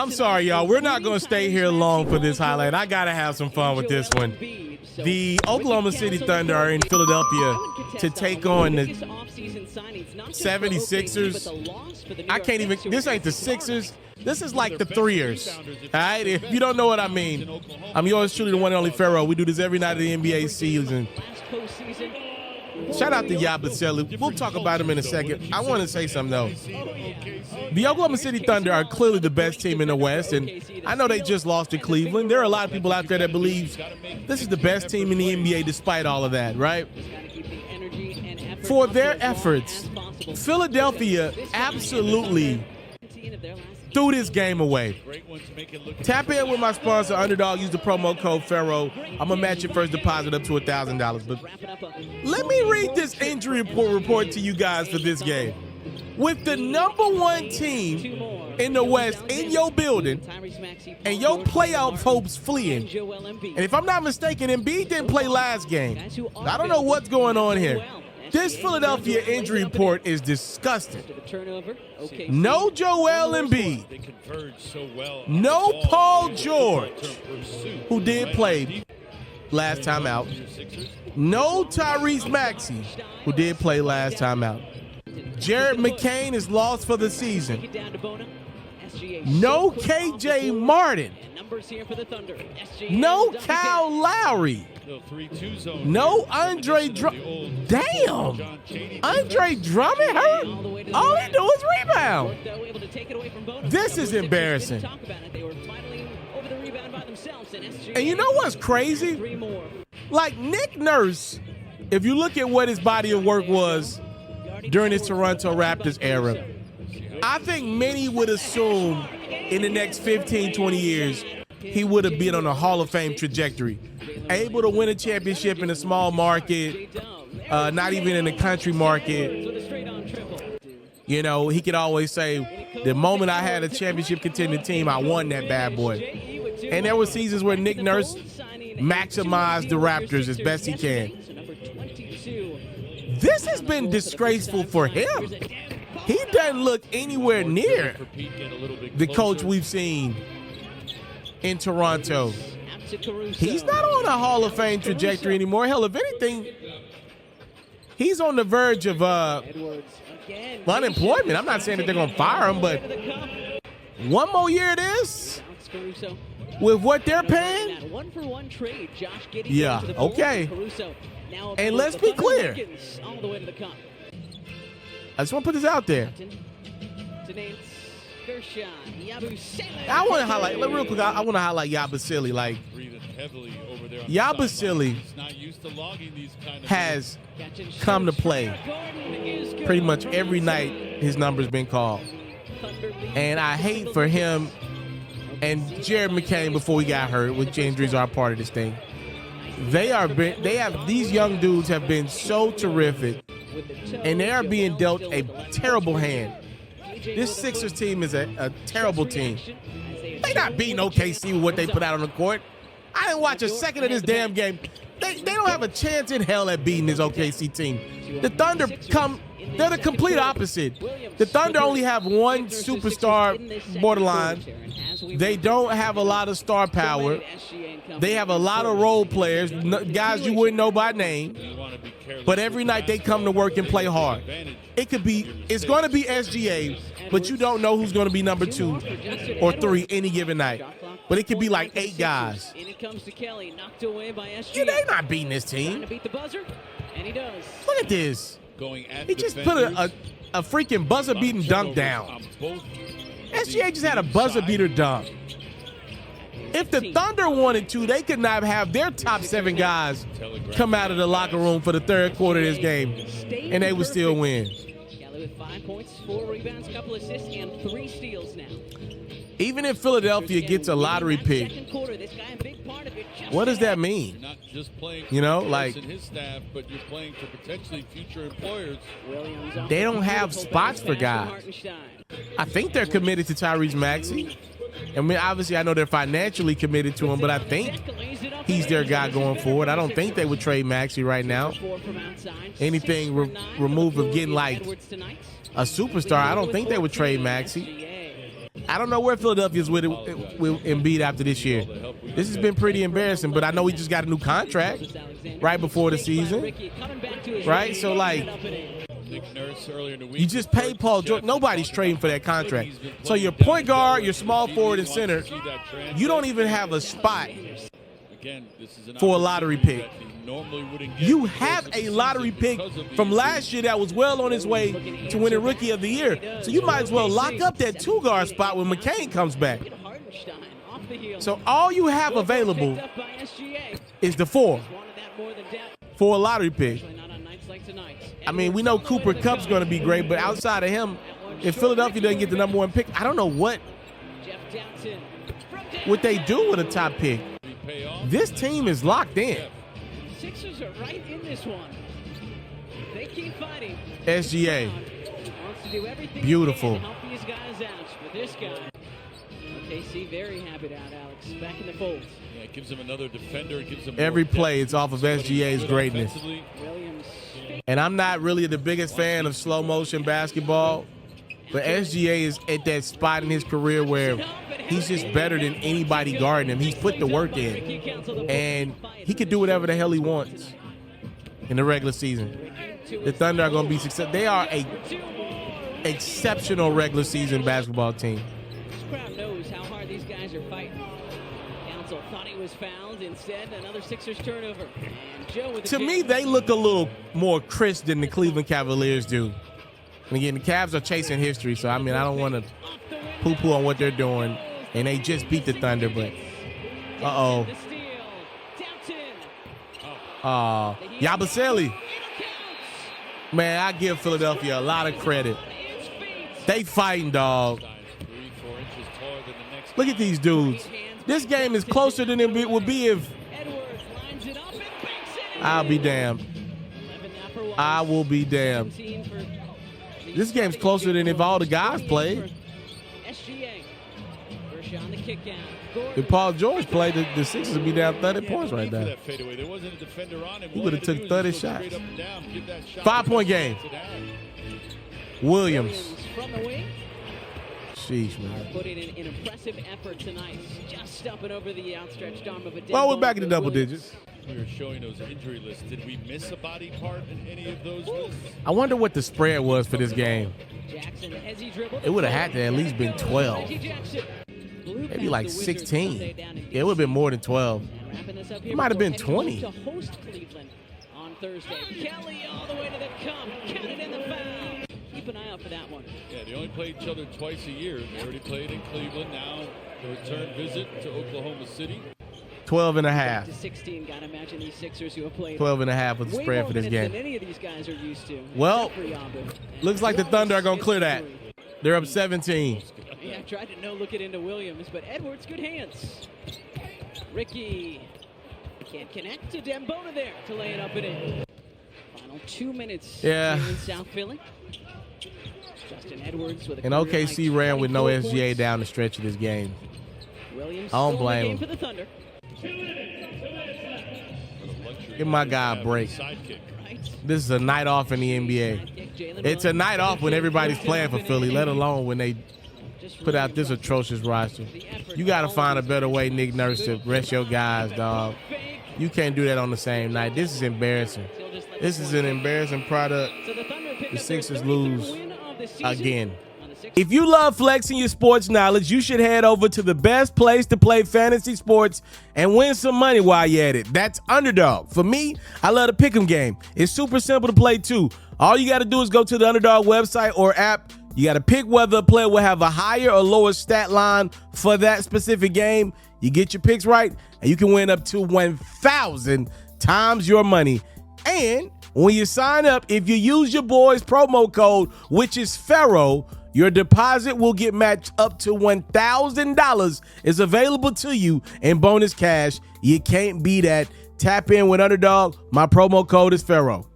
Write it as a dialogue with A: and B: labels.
A: I'm sorry, y'all. We're not going to stay here long for this highlight. I got to have some fun with this one. The Oklahoma City Thunder are in Philadelphia to take on the 76ers. I can't even – this ain't the Sixers. This is like the Threers, all right? If you don't know what I mean, I'm yours truly, the one and only FERRO. We do this every night of the NBA season. Shout out to YABUSELE. We'll talk about him in a second. I want to say something, though. The Oklahoma City Thunder are clearly the best team in the West, and I know they just lost to Cleveland. There are a lot of people out there that believe this is the best team in the NBA despite all of that, right? For their efforts, Philadelphia absolutely threw this game away. Tap in with my sponsor, Underdog. Use the promo code FERRO. I'm going to match your first deposit up to $1,000. But let me read this injury report to you guys for this game. With the #1 team in the West in your building and your playoff hopes fleeing, and if I'm not mistaken, Embiid didn't play last game. I don't know what's going on here. This Philadelphia injury report is disgusting. No Joel Embiid. No Paul George, who did play last time out. No Tyrese Maxey, who did play last time out. Jared McCain is lost for the season. No KJ Martin. No Kyle Lowry. No Andre Drummond. Damn! Andre Drummond hurt? All he do is rebound. This is embarrassing. And you know what's crazy? Like Nick Nurse, if you look at what his body of work was during his Toronto Raptors era, I think many would assume in the next 15, 20 years, he would have been on a Hall of Fame trajectory. Able to win a championship in a small market, not even in a country market. You know, he could always say, the moment I had a championship contending team, I won that bad boy. And there were seasons where Nick Nurse maximized the Raptors as best he can. This has been disgraceful for him. He doesn't look anywhere near the coach we've seen in Toronto. He's not on a Hall of Fame trajectory anymore. Hell, if anything, he's on the verge of unemployment. I'm not saying that they're going to fire him, but one more year it is with what they're paying. Yeah, okay. And let's be clear. I just want to put this out there. I want to highlight, real quick, I want to highlight YABUSELE. Like, YABUSELE has come to play pretty much every night his number's been called. And I hate for him and Jared McCain before he got hurt, which injuries are a part of this thing. These young dudes have been so terrific, and they are being dealt a terrible hand. This Sixers team is a terrible team. They not beating OKC with what they put out on the court. I didn't watch a second of this damn game. They don't have a chance in hell at beating this OKC team. The Thunder they're the complete opposite. The Thunder only have one superstar borderline. They don't have a lot of star power. They have a lot of role players, guys you wouldn't know by name. But every night they come to work and play hard. It's going to be SGA, but you don't know who's going to be number 2 or 3 any given night. But it could be like 8 guys. Yeah, they're not beating this team. Look at this. He just put a freaking buzzer-beating dunk down. SGA just had a buzzer-beater dunk. If the Thunder wanted to, they could not have their top 7 guys come out of the locker room for the third quarter of this game, and they would still win. With 5 points, 4 rebounds, a couple assists, and 3 steals now. Even if Philadelphia gets a lottery pick, what does that mean? You know, like, they don't have spots for guys. I think they're committed to Tyrese Maxey. I mean, obviously, I know they're financially committed to him, but I think he's their guy going forward. I don't think they would trade Maxey right now. Anything removed of getting, like, a superstar, I don't think they would trade Maxey. I don't know where Philadelphia's with Embiid after this year. This has been pretty embarrassing, but I know he just got a new contract right before the season, right? So, like, you just paid Paul George. Nobody's trading for that contract. So your point guard, your small forward, and center, you don't even have a spot for a lottery pick. You have a lottery pick from last year that was well on his way to winning Rookie of the Year. So you might as well lock up that two-guard spot when McCain comes back. So all you have available is the 4 for a lottery pick. I mean, we know Cooper Kupp's going to be great, but outside of him, if Philadelphia doesn't get the number 1 pick, I don't know what they do with a top pick. This team is locked in.
B: Sixers are right in this one. They keep fighting.
A: SGA.
B: Wants to do everything
A: Beautiful.
B: To help these guys out. But this guy, OKC, very happy to have Alex back in the fold.
C: Yeah, it gives him another defender. It gives him
A: every play. It's off of SGA's greatness.
B: Williams.
A: And I'm not really the biggest fan of slow motion basketball, but SGA is at that spot in his career where he's just better than anybody guarding him. He's put the work in, and he can do whatever the hell he wants in the regular season. The Thunder are going to be successful. They are a exceptional regular season basketball team.
B: This crowd knows how hard these guys are fighting. Council thought he was fouled. Instead, another Sixers turnover. And Joe with the
A: to me, they look a little more crisp than the Cleveland Cavaliers do. And again, the Cavs are chasing history, so I mean, I don't want to poo-poo on what they're doing. And they just beat the Thunder, but YABUSELE. Man, I give Philadelphia a lot of credit. They fighting, dog. Look at these dudes. This game is closer than it would be if... I'll be damned. I will be damned. This game's closer than if all the guys played. If Paul George played, the Sixers would be down 30 points right now. He would have took 30 shots. 5-point game. Williams. Sheesh, man.
B: Put in an impressive effort tonight, just stumping over the outstretched arm of a
A: well, we're back in the double digits.
C: We were showing those injury lists. Did we miss a body part in any of those lists?
A: I wonder what the spread was for this game. It would have had to at least been 12. Maybe like 16. Yeah, it would have been more than 12. It might have been 20.
B: On Thursday. Kelly all the way to the cup. Counted in the foul. Keep an eye out for that one.
C: Yeah, they only play each other twice a year. They already played in Cleveland. Now the return visit to Oklahoma City.
A: 12 and a half.
B: To 16. Gotta imagine these Sixers who have played
A: 12 and a half was the spread for this game.
B: Than any of these guys are used to.
A: Well, looks like the Thunder are gonna clear that. They're up 17.
B: Yeah, I tried to look it into Williams, but Edwards, good hands. Ricky can't connect to Dembona there to lay it up and in. Final 2 minutes.
A: Yeah.
B: In South Philly. Justin Edwards with a
A: and OKC ran with no SGA down the stretch of this game.
B: Williams
A: I don't blame him.
B: for the Thunder.
A: Give my guy a break. This is a night off in the NBA. It's a night off when everybody's playing for Philly, let alone when they put out this atrocious roster. You got to find a better way, Nick Nurse, to rest your guys, dog. You can't do that on the same night. This is embarrassing. This is an embarrassing product. The Sixers lose again. If you love flexing your sports knowledge, you should head over to the best place to play fantasy sports and win some money while you're at it. That's Underdog. For me, I love the pick'em game. It's super simple to play too. All you got to do is go to the Underdog website or app. You got to pick whether a player will have a higher or lower stat line for that specific game. You get your picks right, and you can win up to 1,000 times your money. And when you sign up, if you use your boy's promo code, which is FERRO, your deposit will get matched up to $1,000 is available to you in bonus cash. You can't beat that. Tap in with Underdog. My promo code is FERRO.